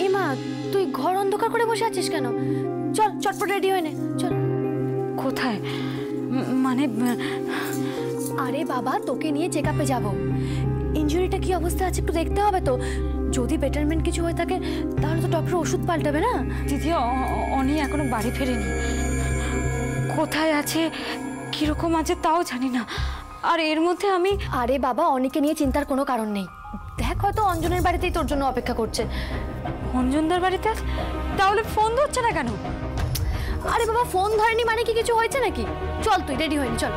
এমা, তুই ঘর অন্ধকার করে বসে আছিস কেন? চল চটপট রেডি হয়ে নে, চল। কোথায়? মানে আরে বাবা, তোকে নিয়ে চেক আপে যাবো। ইনজুরিটা কি অবস্থা আছে একটু দেখতে হবে তো। যদি বেটারমেন্ট কিছু হয়ে থাকে তাহলে তো ডক্টর ওষুধ পাল্টাবে না। দিদি, অনি এখনো বাড়ি ফেরেনি। কোথায় আছে, কিরকম আছে তাও জানি না। আর এর মধ্যে আমি... আরে বাবা, অনিকে নিয়ে চিন্তার কোনো কারণ নেই। দেখ, হয়তো অঞ্জনের বাড়িতেই তোর জন্য অপেক্ষা করছে। অঞ্জনদার বাড়িতে? তাহলে ফোন ধরছে না কেন? আরে বাবা, ফোন ধরেনি মানে কি কিছু হয়েছে নাকি? চল তুই রেডি হয়নি, চল।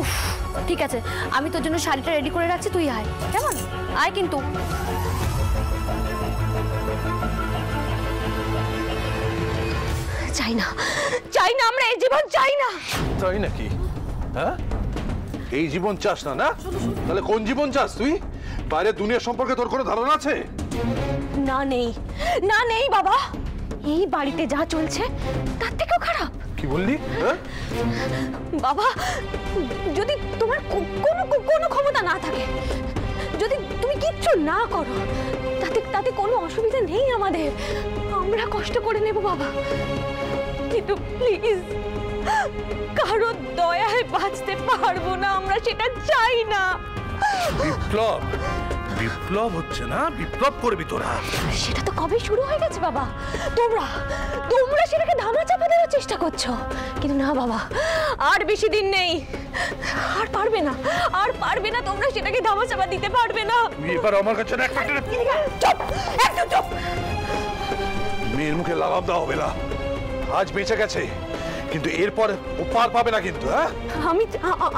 উফ, ঠিক আছে, আমি তোর জন্য শাড়িটা রেডি করে রাখছি, তুই আয়। কেমন? আয় কিন্তু। চাই না, চাই না, আমরা এই জীবন চাই না। তাই নাকি? হ্যাঁ, এই জীবন চাস না? না তাহলে কোন জীবন চাস তুই? বাইরে দুনিয়া সম্পর্কে তোর কোনো ধারণা আছে? না, নেই, না নেই বাবা। এই বাড়িতে যা চলছে তার থেকেও খারাপ। কি বললি? হ্যাঁ বাবা, যদি তোমার কোনো ক্ষমতা না থাকে, যদি তুমি কিচ্ছু না করো, তাতে কোনো অসুবিধা নেই আমাদের। আমরা কষ্ট করে নেব বাবা, কিন্তু প্লিজ, কারো দয়ায় বাঁচতে পারবো না আমরা, সেটা চাই না। বিপ্লব, বিপ্লব হচ্ছে না? বিপ্লব করবি তোরা? সেটা তো কবে শুরু হয়ে গেছে বাবা। তোমরা সেটাকে ধামাচাপা দেওয়ার চেষ্টা করছো, কিন্তু না বাবা, আর বেশি দিন নেই। আর পারবে না, তোমরা সেটাকে ধামাচাপা দিতে পারবে না। এবার আমার কাছে একটা চুপ, একদম চুপ। মেয়ের মুখে লাগাম দেওয়া হবে না। আজ বেঁচে গেছে, কিন্তু এরপর ও পার পাবে না কিন্তু। হ্যাঁ,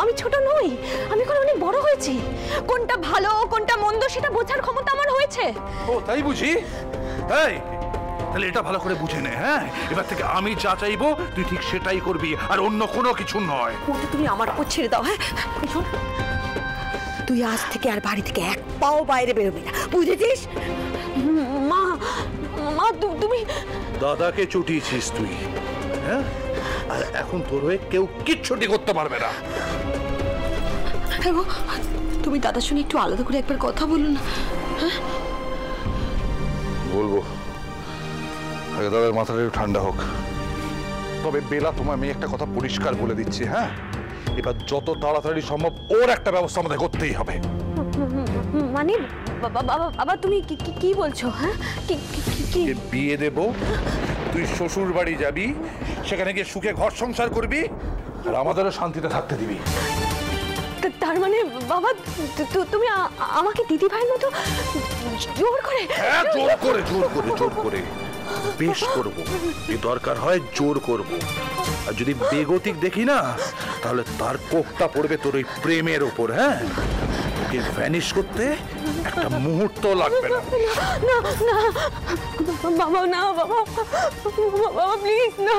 আমি ছোট নই, আমি এখন অনেক বড় হয়েছি। কোনটা ভালো কোনটা মন্দ সেটা বোঝার ক্ষমতা আমার হয়েছে। ও তাই বুঝি? এই, তাহলে এটা ভালো করে বুঝে নে। হ্যাঁ, এবার থেকে আমি যা চাইবো তুই ঠিক সেটাই করবি, আর অন্য কোনো কিছু নয়। ওটা তুমি আমার উপর ছেড়ে দাও। হ্যাঁ, শোন, তুই আজ থেকে আর বাড়ি থেকে এক পাও বাইরে বেরোবি না, বুঝেছিস? মা, তুমি দাদাকে চুটিয়েছিস তুই, হ্যাঁ, আর এখন তোর হয়ে কেউ কিচ্ছুটি করতে পারবে না। তুমি দাদার সঙ্গে একটু আলাদা করে একবার কথা বলুন না। বলবো, আগে দাদার মাথাটা একটু ঠান্ডা হোক। তবে বেলা, তোমার মেয়ে একটা কথা পরিষ্কার বলে দিচ্ছি। হ্যাঁ, এবার যত তাড়াতাড়ি সম্ভব ওর একটা ব্যবস্থা আমাদের করতেই হবে। মানে বাবা, তুমি কি বলছো? হ্যাঁ, বিয়ে দেব, তুই শ্বশুর বাড়ি যাবি, সেখানে গিয়ে সুখে ঘর সংসার করবি, আর আমাদেরও শান্তিতে থাকতে দিবি। তার মানে বাবা, তুমি আমাকে দিদি ভাইয়ের মতো জোর করে? হ্যাঁ, জোর করে বেশ করবো। যদি দরকার হয় জোর করব, আর যদি বেগতিক দেখি না, তাহলে তার কোপটা পড়বে তোর ওই প্রেমের ওপর। হ্যাঁ, ওকে ভ্যানিশ করতে একটা মুহূর্ত লাগবে না। না বাবা, না বাবা, প্লিজ না।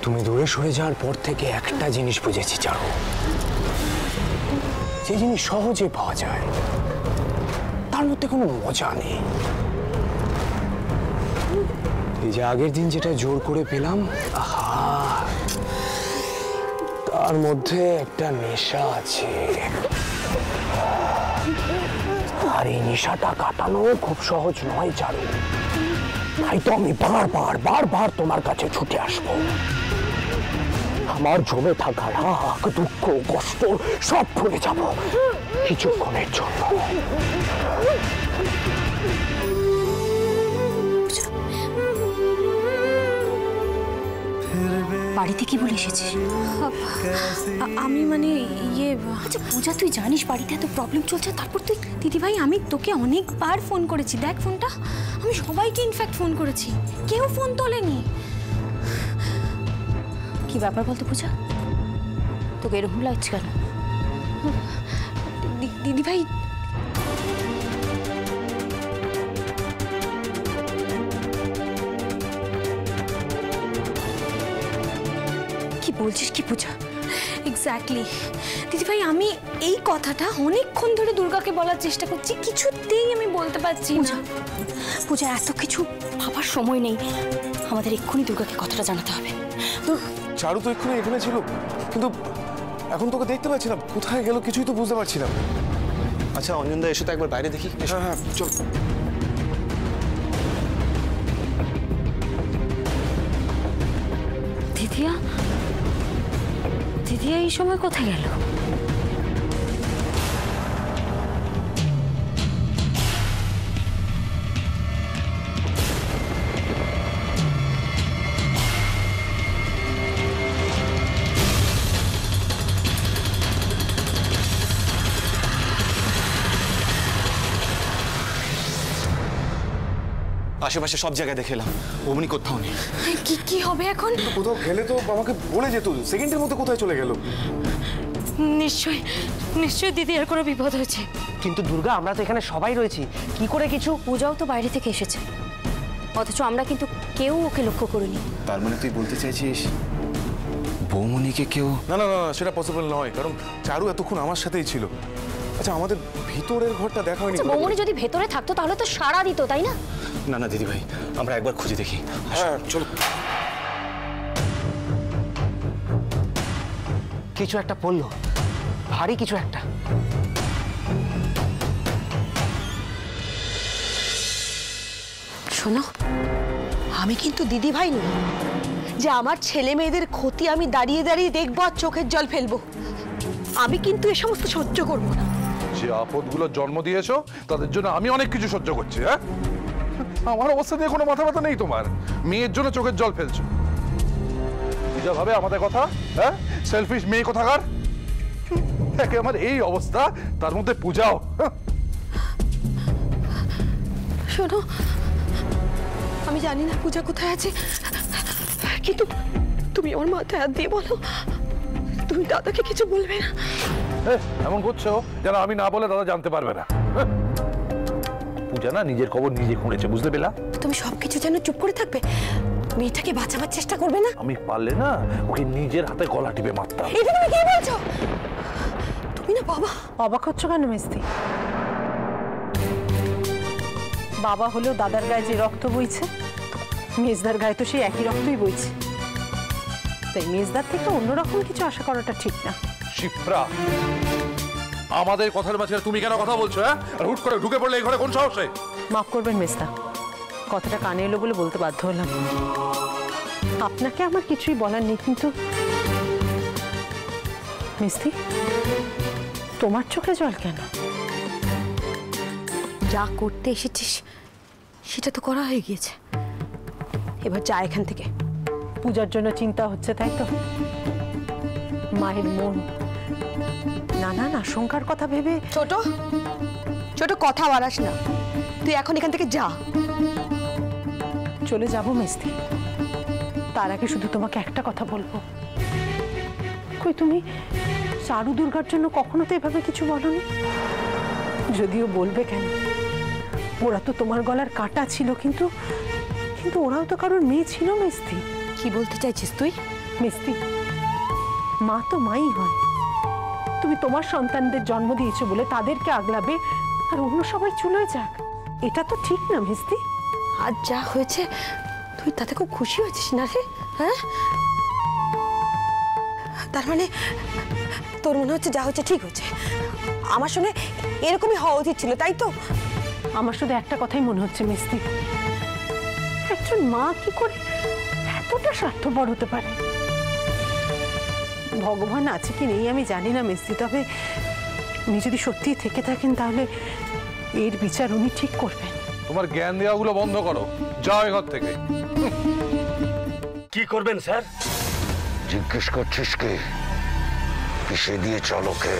তুমি দূরে সরে যাওয়ার পর থেকে একটা জিনিস বুঝেছি, চারু, যে জিনিস সহজে পাওয়া যায় তার মধ্যে কোনো মজা নেই। এই যে আগের দিন যেটা জোর করে পেলাম, আহা, তার মধ্যে একটা নেশা আছে, আর এই নেশাটা কাটানো খুব সহজ নয় চারু। তাই তো আমি বারবার তোমার কাছে ছুটে আসবো। আমার জমে থাকা রাগ, দুঃখ, কষ্ট সব ভুলে যাব কিছুক্ষণের জন্য। বাড়িতে কি বলে এসেছিস? আমি মানে আচ্ছা পূজা, তুই জানিস বাড়িতে এত প্রবলেম চলছে, তারপর তুই? দিদিভাই, আমি তোকে অনেকবার ফোন করেছি, দেখ ফোনটা, আমি সবাইকে ইনফ্যাক্ট ফোন করেছি, কেউ ফোন তোলেনি। কি ব্যাপার বলতো পূজা, তোকে এরকম লাগছে কেন? দিদিভাই, কি বলছিস কি পূজা? এক্স্যাক্টলি দিদিভাই, আমি এই কথাটা অনেকক্ষণ ধরে দুর্গাকে বলার চেষ্টা করছি, কিছুতেই আমি বলতে পারছি না। পূজা, এত কিছু ভাবার সময় নেই, আমাদের এক্ষুনি দুর্গাকে কথাটা জানাতে হবে। চারু তো এক্ষুনি এখানে ছিল, কিন্তু এখন তোকে দেখতে পাচ্ছি না, কোথায় গেল কিছুই তো বুঝতে পারছি না। আচ্ছা অঞ্জনদা, এসে তো একবার বাইরে দেখি। হ্যাঁ হ্যাঁ চল। দিদিয়া, দিদিয়া এই সময় কোথায় গেল? আশেপাশে সব জায়গায় দেখে এলাম, অমনি কোথাও নেই। কি হবে এখন? কোথাও গেলে তো আমাকে বলে যেত, সেকেন্ডের মধ্যে কোথায় চলে গেল। নিশ্চয়ই নিশ্চয়ই দিদির কোনো বিপদ হয়েছে। কিন্তু দুর্গা, আমরা তো এখানে সবাই রয়েছি, কি করে কিছু? পূজাও তো বাইরে থেকে এসেছে, অথচ আমরা কিন্তু কেউ ওকে লক্ষ্য করিনি। তার মানে তুই বলতে চাইছিস বৌমনিকে কেউ? না না না, সেটা পসিবল নয়, কারণ চারু এতক্ষণ আমার সাথেই ছিল। আচ্ছা, আমাদের ভিতরের ঘরটা দেখা হয়নি। বৌমনি যদি ভেতরে থাকতো তাহলে তো সাড়া দিত, তাই না? না না দিদি ভাই, আমরা একবার খুঁজে দেখি। হ্যাঁ চলো। কিছু একটা পড়লো, ভারী কিছু একটা। শোনো, আমি কিন্তু দিদি ভাই নই যে আমার ছেলে মেয়েদের ক্ষতি আমি দাঁড়িয়ে দাঁড়িয়ে দেখবো আর চোখের জল ফেলবো। আমি কিন্তু এ সমস্ত সহ্য করবো না। যে আপদগুলো জন্ম দিয়েছো তাদের জন্য আমি অনেক কিছু সহ্য করছি। হ্যাঁ, আমার অবস্থা নিয়ে কোনো মাথা ব্যথা নেই তোমার। মেয়ের জন্য চোখের জল ফেলছো। পূজা ভাবে আমাদের কথা? হ্যাঁ, সেলফিশ মেয়ে কোথাকার। একে আমার এই অবস্থা, তার মধ্যে পূজাও। শোনো, আমি জানি না পূজা কোথায় আছে, কিন্তু তুমি ওর মাথায় হাত দিয়ে বলো তুমি দাদাকে কিছু বলবে না। এমন করছো যেন আমি না বলে দাদা জানতে পারবে না। পূজা না নিজের খবর নিজে খুঁড়েছে, বুঝতে পেলা? তুমি সবকিছু যেন চুপ করে থাকবে, মেয়েটাকে বাঁচাবার চেষ্টা করবে না। আমি পারলে না ওকে নিজের হাতে গলা টিপে মারতাম। এটা তুমি কি বলছো? তুমি না বাবা। অবাক হচ্ছ কেন মিস্তি? বাবা হলেও দাদার গায়ে যে রক্ত বইছে, মেজদার গায়ে তো সেই একই রক্তই বইছে। তাই মেজদার থেকে অন্যরকম কিছু আশা করাটা ঠিক না। শিপ্রা, আমাদের কথার মাঝে তুমি কেন কথা বলছো? হ্যাঁ, আর হুট করে ঢুকে পড়লে এই ঘরে কোন সাহসে? মাফ করবেন মেজদা, কথাটা কানে এলো বলে বলতে বাধ্য হলাম। আপনাকে আমার কিছুই বলার নেই, কিন্তু মিস্তি, তোমার চোখে জল কেন? যা করতে এসেছিস সেটা তো করা হয়ে গিয়েছে, এবার যা এখান থেকে। পূজার জন্য চিন্তা হচ্ছে, তাই তো? মায়ের মন নানান আশঙ্কার কথা ভেবে। ছোট ছোট কথা বাড়াস না, তুই এখন এখান থেকে যা। চলে যাব মিস্তি, তার আগে শুধু তোমাকে একটা কথা বলবো। কই, তুমি চারু দুর্গার জন্য কখনো তো এভাবে কিছু বলনি। যদিও বলবে কেন, ওরা তো তোমার গলার কাটা ছিল, কিন্তু কিন্তু ওরাও তো কারোর মেয়ে ছিল মিস্তি। কি বলতে চাইছিস তুই? মিস্তি, মা তো মাই হয়। তুমি তোমার সন্তানদের জন্ম দিয়েছো বলে তাদেরকে আগলাবে আর অন্য সবাই চলে যাক, এটা তো ঠিক না মিস্তি। আজ যা হয়েছে তুই তাতে খুব খুশি হয়েছিস না রে? হ্যাঁ, তার মানে তোর মনে হচ্ছে যা হচ্ছে ঠিক হচ্ছে, আমার সঙ্গে এরকমই হওয়া উচিত ছিল, তাই তো? আমার শুধু একটা কথাই মনে হচ্ছে মিস্তি, একজন মা কি করে এতটা স্বার্থপর হতে পারে? ভগবান আছে কি নেই আমি জানি না মিস্তি, তবে উনি যদি সত্যিই থেকে থাকেন তাহলে এর বিচার উনি ঠিক করবেন। তোমার জ্ঞান দেওয়াগুলো বন্ধ করো, যাও এ ঘর থেকে। কি করবেন স্যার? জিজ্ঞেস করছিস কে? কিসে দিয়ে চলো কে?